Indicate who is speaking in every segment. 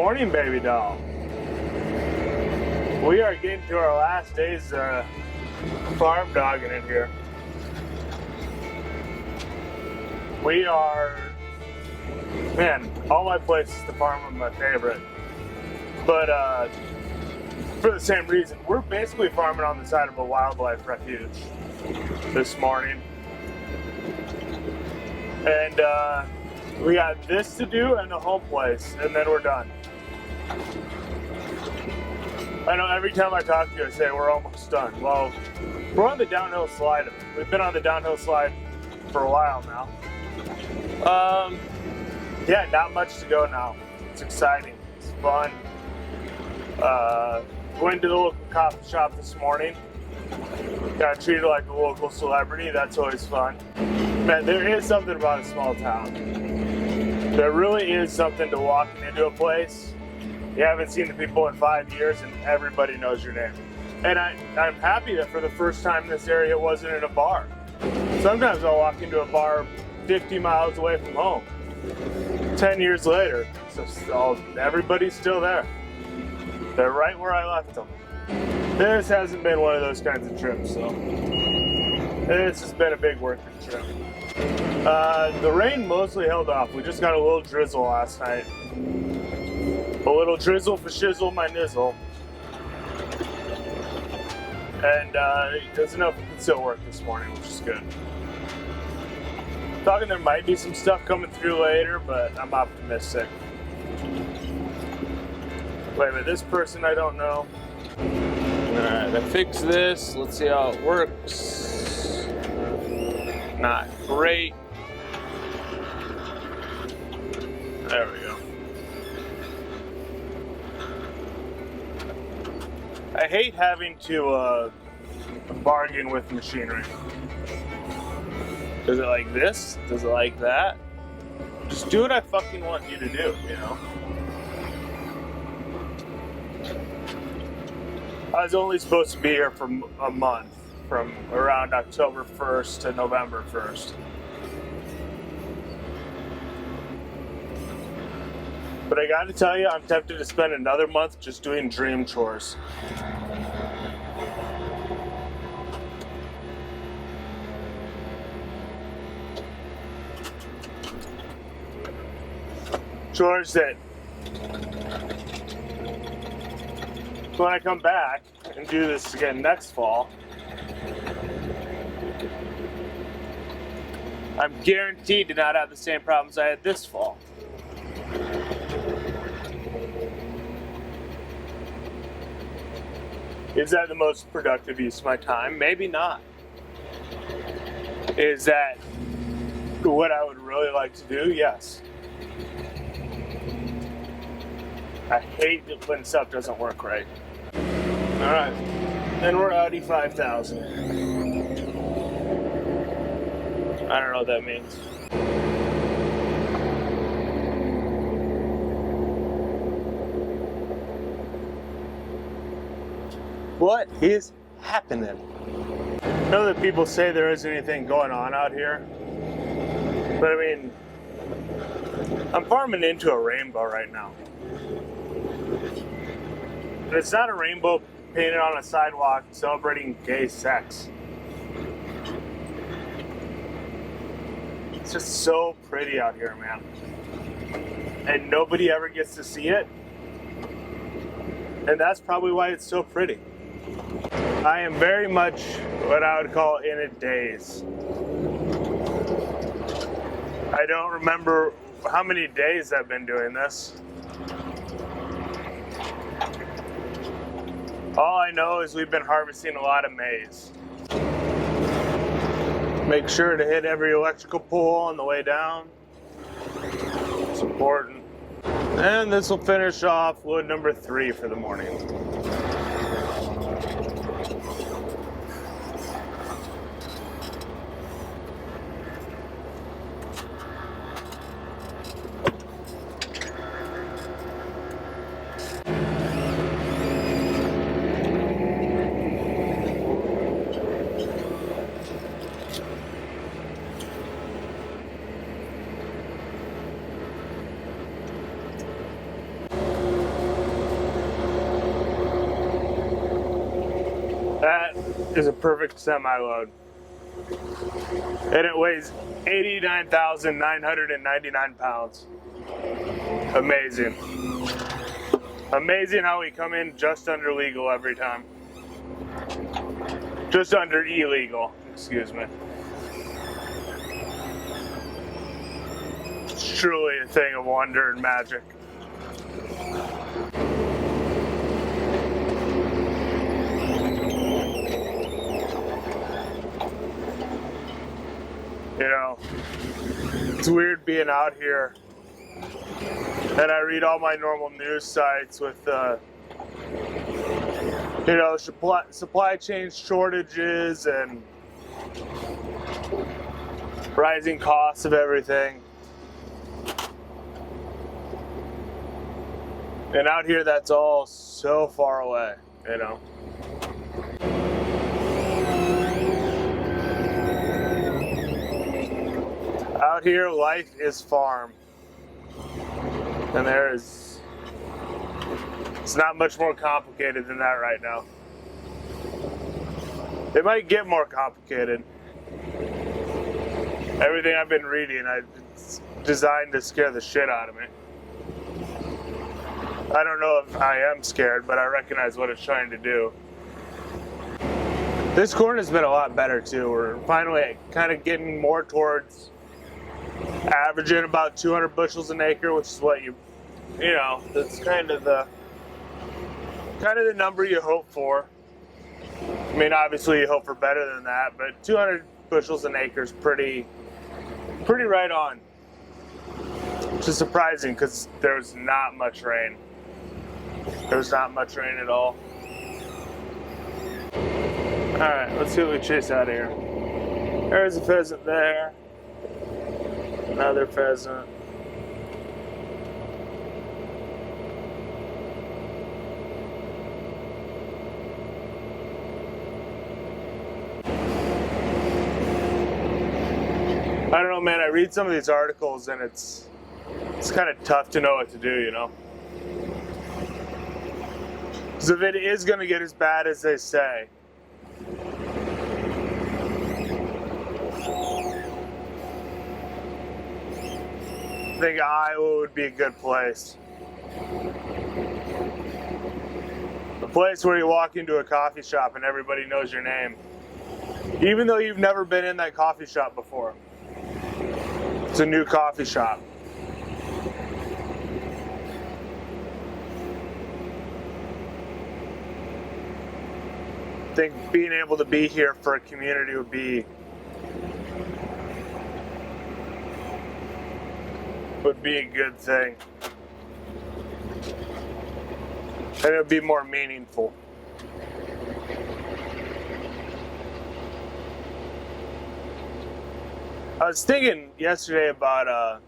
Speaker 1: morning, baby doll. We are getting to our last days farm dogging in here. We are, man, all my places to farm are my favorite. But for the same reason, we're basically farming on the side of a wildlife refuge this morning. And we got this to do and the home place, and then we're done. I know every time I talk to you, I say we're almost done. Well, we're on the downhill slide. We've been on the downhill slide for a while now. Yeah, not much to go now. It's exciting. It's fun. Went to the local coffee shop this morning. Got treated like a local celebrity. That's always fun. Man, there is something about a small town. There really is something to walking into a place. You haven't seen the people in 5 years and everybody knows your name. And I'm happy that for the first time in this area it wasn't in a bar. Sometimes I'll walk into a bar 50 miles away from home. 10 years later, everybody's still there. They're right where I left them. This hasn't been one of those kinds of trips, so this has been a big working trip. The rain mostly held off. We just got a little drizzle last night. A little drizzle for shizzle my nizzle. And there's enough we can still work this morning, which is good. Talking there might be some stuff coming through later, but I'm optimistic. Wait a minute, this person I don't know. Alright, I fixed this. Let's see how it works. Not great. There we go. I hate having to bargain with machinery. Does it like this? Does it like that? Just do what I fucking want you to do, you know? I was only supposed to be here for a month, from around October 1st to November 1st. But I gotta tell you, I'm tempted to spend another month just doing dream chores. Chores that, when I come back and do this again next fall, I'm guaranteed to not have the same problems I had this fall. Is that the most productive use of my time? Maybe not. Is that what I would really like to do? Yes. I hate it when stuff doesn't work right. Alright, then we're Audi 5000. I don't know what that means. What is happening? I know that people say there isn't anything going on out here, but I mean, I'm farming into a rainbow right now. And it's not a rainbow painted on a sidewalk celebrating gay sex. It's just so pretty out here, man. And nobody ever gets to see it. And that's probably why it's so pretty. I am very much what I would call in a daze. I don't remember how many days I've been doing this. All I know is we've been harvesting a lot of maize. Make sure to hit every electrical pole on the way down. It's important. And this will finish off load number 3 for the morning. is a perfect semi-load. And it weighs 89,999 pounds. Amazing. Amazing how we come in just under legal every time. Just under illegal, excuse me. It's truly a thing of wonder and magic. You know, it's weird being out here and I read all my normal news sites with, you know, supply chain shortages and rising costs of everything. And out here, that's all so far away, you know. Out here, life is farm. And it's not much more complicated than that right now. It might get more complicated. Everything I've been reading, it's designed to scare the shit out of me. I don't know if I am scared, but I recognize what it's trying to do. This corn has been a lot better too. We're finally kind of getting more towards averaging about 200 bushels an acre, which is what you know, that's kind of the number you hope for. I mean, obviously you hope for better than that, but 200 bushels an acre is pretty right on. Which is surprising because there was not much rain. There was not much rain at all. All right, let's see what we chase out of here. There's a pheasant there. Another pheasant. I don't know, man. I read some of these articles and it's kind of tough to know what to do, you know? Because if it is going to get as bad as they say, I think Iowa would be a good place. A place where you walk into a coffee shop and everybody knows your name. Even though you've never been in that coffee shop before. It's a new coffee shop. I think being able to be here for a community would be a good thing. And it would be more meaningful. I was thinking yesterday about a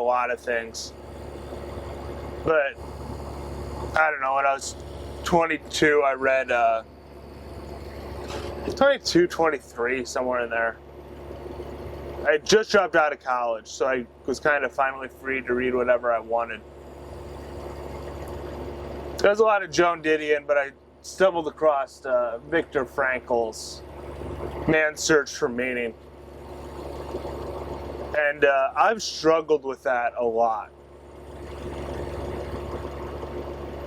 Speaker 1: lot of things. But I don't know, when I was 22, I read 22, 23, somewhere in there. I had just dropped out of college, so I was kind of finally free to read whatever I wanted. There's a lot of Joan Didion, but I stumbled across Viktor Frankl's Man's Search for Meaning. And I've struggled with that a lot.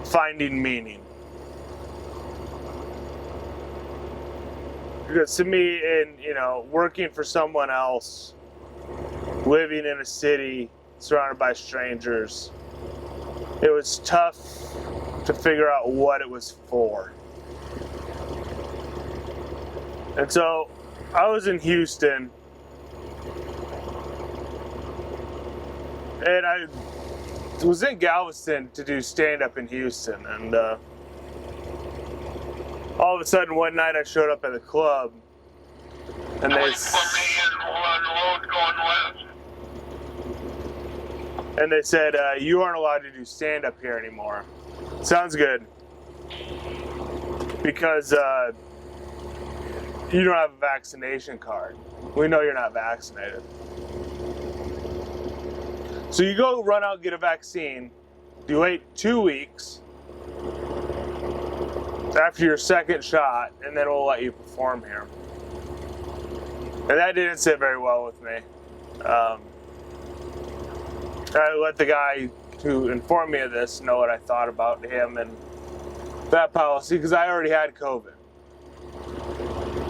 Speaker 1: Finding meaning. Because to me, working for someone else, living in a city surrounded by strangers, it was tough to figure out what it was for. And so I was in Houston, and I was in Galveston to do stand-up in Houston, and all of a sudden one night I showed up at the club, and they said, you aren't allowed to do stand-up here anymore. Sounds good. Because you don't have a vaccination card. We know you're not vaccinated. So you go run out and get a vaccine, you wait 2 weeks, after your second shot, and then we'll let you perform here. And that didn't sit very well with me. I let the guy who informed me of this know what I thought about him and that policy, because I already had COVID,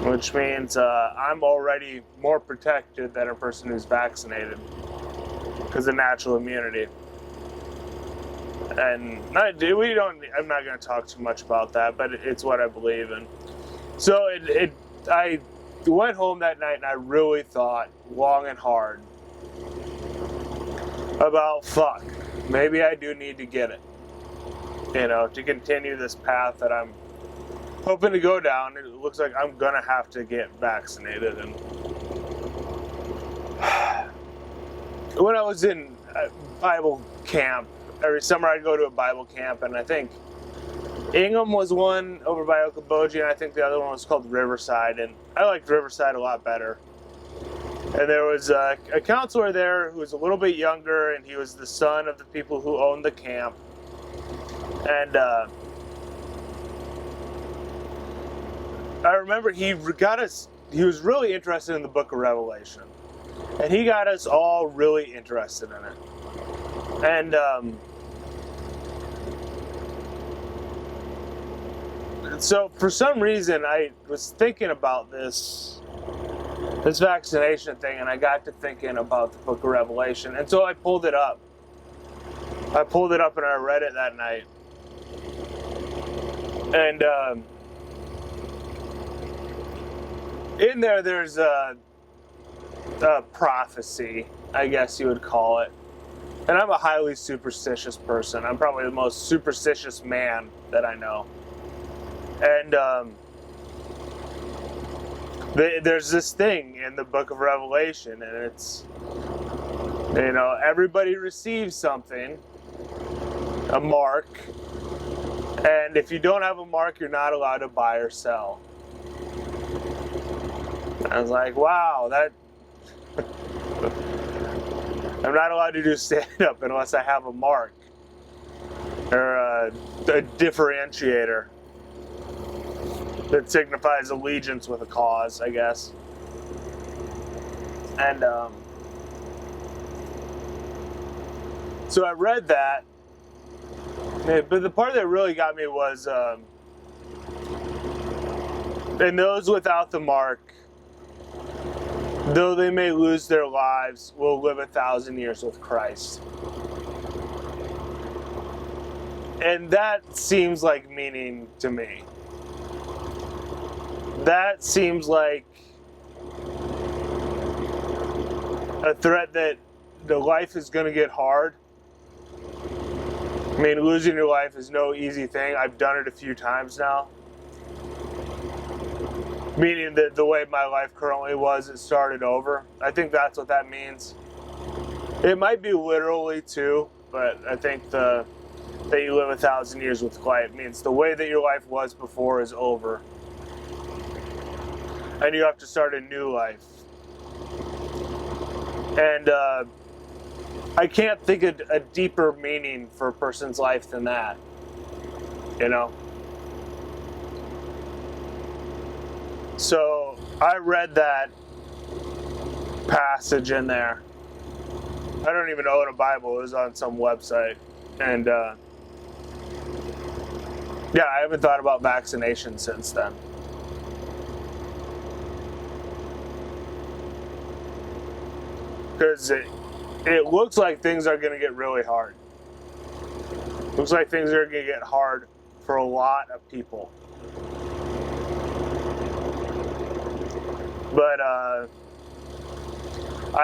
Speaker 1: which means I'm already more protected than a person who's vaccinated because of natural immunity. And I'm not going to talk too much about that, but it's what I believe in. So I went home that night and I really thought long and hard about, fuck, maybe I do need to get it, to continue this path that I'm hoping to go down. It looks like I'm gonna have to get vaccinated. And when I was in Bible camp, every summer I'd go to a Bible camp, and I think Ingham was one over by Okoboji, and I think the other one was called Riverside, and I liked Riverside a lot better. And there was a counselor there who was a little bit younger, and he was the son of the people who owned the camp. And I remember he was really interested in the book of Revelation. And he got us all really interested in it. And so for some reason I was thinking about this vaccination thing, and I got to thinking about the book of Revelation, and so I pulled it up. And I read it that night. And in there's a prophecy, I guess you would call it. And I'm a highly superstitious person. I'm probably the most superstitious man that I know. And there's this thing in the book of Revelation, and it's, everybody receives something, a mark, and if you don't have a mark, you're not allowed to buy or sell. I was like, wow, that I'm not allowed to do stand-up unless I have a mark or a differentiator that signifies allegiance with a cause, I guess. And so I read that, but the part that really got me was, and those without the mark, though they may lose their lives, will live 1,000 years with Christ. And that seems like meaning to me. That seems like a threat that the life is going to get hard. I mean, losing your life is no easy thing. I've done it a few times now. Meaning that the way my life currently was, it started over. I think that's what that means. It might be literally too, but I think that you live 1,000 years with Christ means the way that your life was before is over. And you have to start a new life. And I can't think of a deeper meaning for a person's life than that. So I read that passage in there. I don't even own a Bible. It was on some website. And I haven't thought about vaccination since then. Because it looks like things are going to get really hard. Looks like things are going to get hard for a lot of people. But I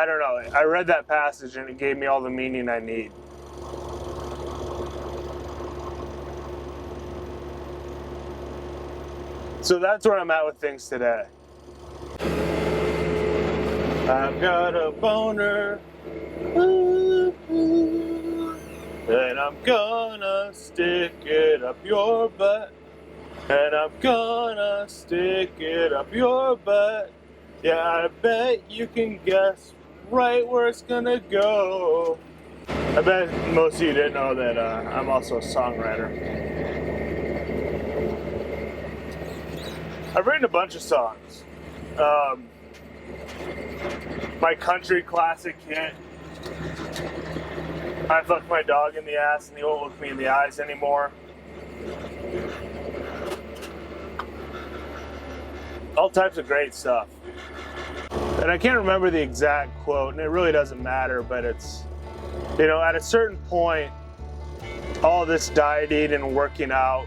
Speaker 1: don't know. I read that passage and it gave me all the meaning I need. So that's where I'm at with things today. I've got a boner, ooh, ooh, and I'm gonna stick it up your butt, and I'm gonna stick it up your butt. Yeah, I bet you can guess right where it's gonna go. I bet most of you didn't know that I'm also a songwriter. I've written a bunch of songs. My country classic hit, I Fucked My Dog in the Ass and He Won't Look Me in the Eyes Anymore. All types of great stuff. And I can't remember the exact quote, and it really doesn't matter, but it's, you know, at a certain point, all this dieting and working out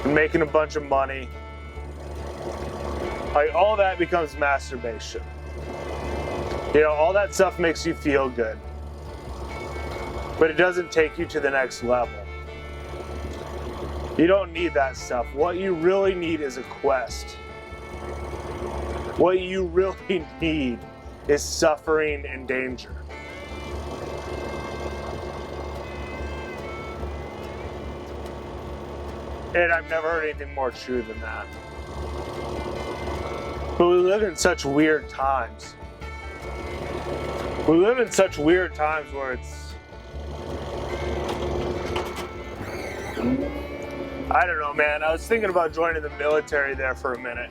Speaker 1: and making a bunch of money, like all that becomes masturbation. You know, all that stuff makes you feel good, but it doesn't take you to the next level. You don't need that stuff. What you really need is a quest. What you really need is suffering and danger. And I've never heard anything more true than that. But we live in such weird times. We live in such weird times where it's, I don't know, man. I was thinking about joining the military there for a minute.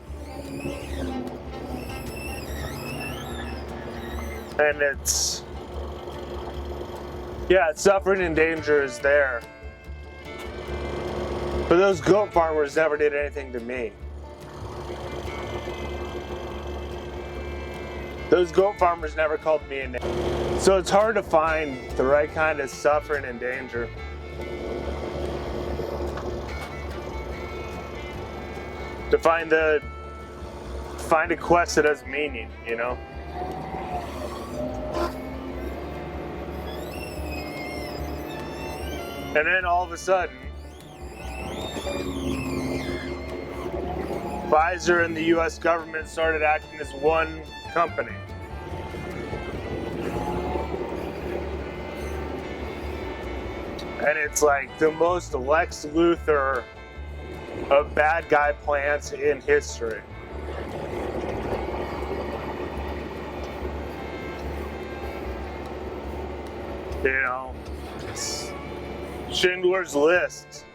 Speaker 1: And it's, yeah, suffering and danger is there. But those goat farmers never did anything to me. Those goat farmers never called me a name. So it's hard to find the right kind of suffering and danger. To find a quest that has meaning, you know? And then all of a sudden, Pfizer and the US government started acting as one company. And it's like the most Lex Luthor of bad guy plans in history. You know, Schindler's List.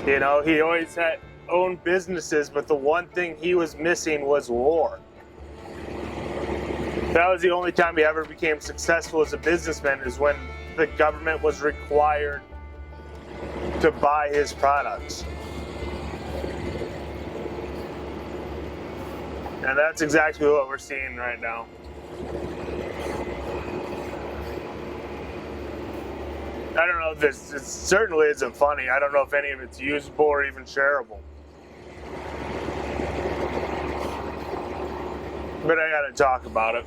Speaker 1: You know, he always had owned businesses, but the one thing he was missing was war. That was the only time he ever became successful as a businessman, is when the government was required to buy his products. And that's exactly what we're seeing right now. I don't know if this, it certainly isn't funny. I don't know if any of it's usable or even shareable. But I gotta talk about it.